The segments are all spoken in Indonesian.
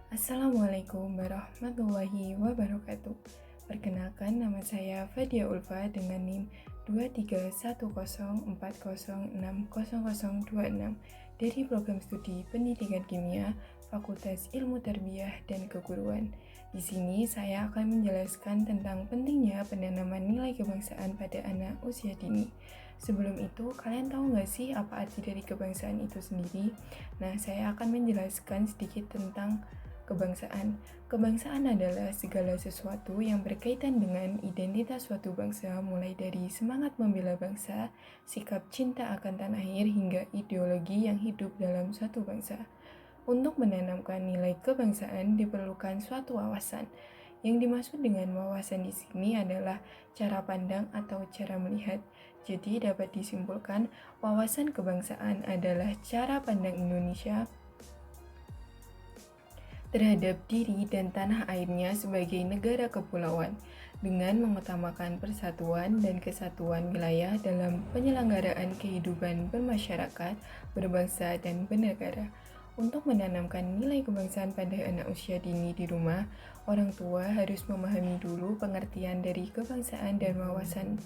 Assalamualaikum warahmatullahi wabarakatuh. Perkenalkan, nama saya Fadia Ulfa dengan NIM 23104060026 dari Program Studi Pendidikan Kimia Fakultas Ilmu Tarbiyah dan Keguruan. Di sini saya akan menjelaskan tentang pentingnya penanaman nilai kebangsaan pada anak usia dini. Sebelum itu, kalian tahu nggak sih apa arti dari kebangsaan itu sendiri? Nah, saya akan menjelaskan sedikit tentang kebangsaan. Kebangsaan adalah segala sesuatu yang berkaitan dengan identitas suatu bangsa, mulai dari semangat membela bangsa, sikap cinta akan tanah air, hingga ideologi yang hidup dalam suatu bangsa. Untuk menanamkan nilai kebangsaan diperlukan suatu wawasan. Yang dimaksud dengan wawasan di sini adalah cara pandang atau cara melihat. Jadi dapat disimpulkan, wawasan kebangsaan adalah cara pandang Indonesia terhadap diri dan tanah airnya sebagai negara kepulauan, dengan mengutamakan persatuan dan kesatuan wilayah dalam penyelenggaraan kehidupan bermasyarakat, berbangsa, dan bernegara. Untuk menanamkan nilai kebangsaan pada anak usia dini di rumah, orang tua harus memahami dulu pengertian dari kebangsaan dan wawasan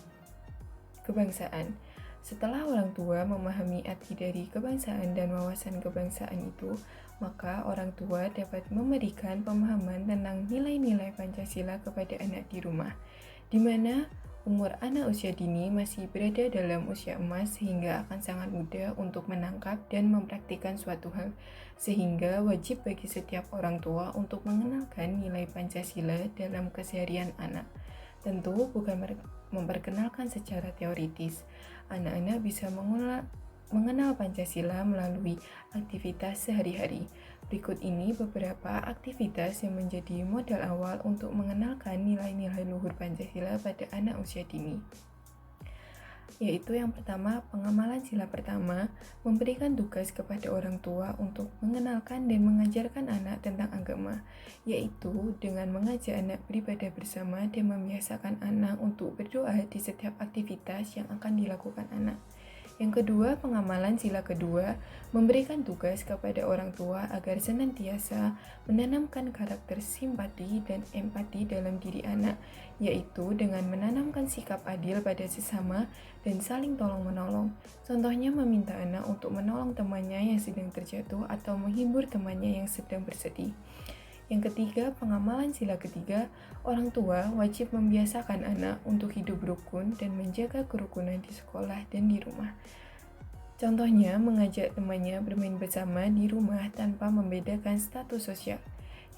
kebangsaan. Setelah orang tua memahami arti dari kebangsaan dan wawasan kebangsaan itu, maka orang tua dapat memberikan pemahaman tentang nilai-nilai Pancasila kepada anak di rumah, di mana umur anak usia dini masih berada dalam usia emas sehingga akan sangat mudah untuk menangkap dan mempraktikkan suatu hal, sehingga wajib bagi setiap orang tua untuk mengenalkan nilai Pancasila dalam keseharian anak. Tentu bukan memperkenalkan secara teoritis. Anak-anak bisa mengenal Pancasila melalui aktivitas sehari-hari. Berikut ini beberapa aktivitas yang menjadi modal awal untuk mengenalkan nilai-nilai luhur Pancasila pada anak usia dini. Yaitu yang pertama, pengamalan sila pertama, memberikan tugas kepada orang tua untuk mengenalkan dan mengajarkan anak tentang agama, yaitu dengan mengajak anak beribadah bersama dan membiasakan anak untuk berdoa di setiap aktivitas yang akan dilakukan anak. Yang kedua, pengamalan sila kedua, memberikan tugas kepada orang tua agar senantiasa menanamkan karakter simpati dan empati dalam diri anak, yaitu dengan menanamkan sikap adil pada sesama dan saling tolong-menolong. Contohnya meminta anak untuk menolong temannya yang sedang terjatuh atau menghibur temannya yang sedang bersedih. Yang ketiga, pengamalan sila ketiga, orang tua wajib membiasakan anak untuk hidup rukun dan menjaga kerukunan di sekolah dan di rumah. Contohnya, mengajak temannya bermain bersama di rumah tanpa membedakan status sosial.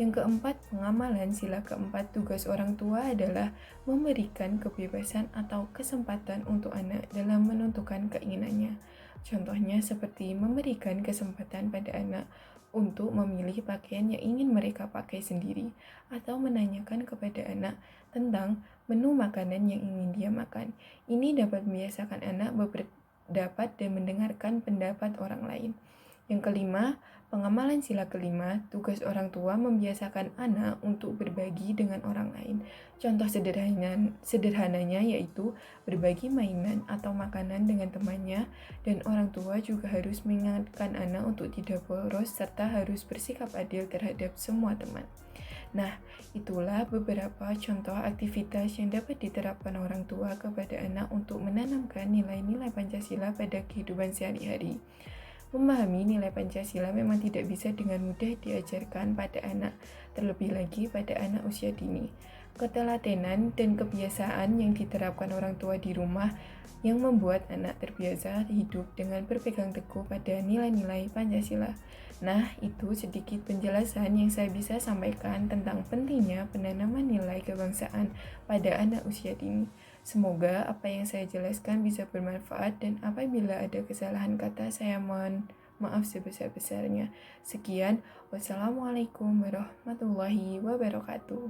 Yang keempat, pengamalan sila keempat, tugas orang tua adalah memberikan kebebasan atau kesempatan untuk anak dalam menentukan keinginannya. Contohnya seperti memberikan kesempatan pada anak untuk memilih pakaian yang ingin mereka pakai sendiri, atau menanyakan kepada anak tentang menu makanan yang ingin dia makan. Ini dapat membiasakan anak berpendapat dan mendengarkan pendapat orang lain. Yang kelima, pengamalan sila kelima, tugas orang tua membiasakan anak untuk berbagi dengan orang lain. Contoh sederhananya yaitu berbagi mainan atau makanan dengan temannya, dan orang tua juga harus mengingatkan anak untuk tidak boros serta harus bersikap adil terhadap semua teman. Nah, itulah beberapa contoh aktivitas yang dapat diterapkan orang tua kepada anak untuk menanamkan nilai-nilai Pancasila pada kehidupan sehari-hari. Memahami nilai Pancasila memang tidak bisa dengan mudah diajarkan pada anak, terlebih lagi pada anak usia dini. Ketelatenan dan kebiasaan yang diterapkan orang tua di rumah yang membuat anak terbiasa hidup dengan berpegang teguh pada nilai-nilai Pancasila. Nah, itu sedikit penjelasan yang saya bisa sampaikan tentang pentingnya penanaman nilai kebangsaan pada anak usia dini. Semoga apa yang saya jelaskan bisa bermanfaat, dan apabila ada kesalahan kata saya mohon maaf sebesar-besarnya. Sekian, wassalamualaikum warahmatullahi wabarakatuh.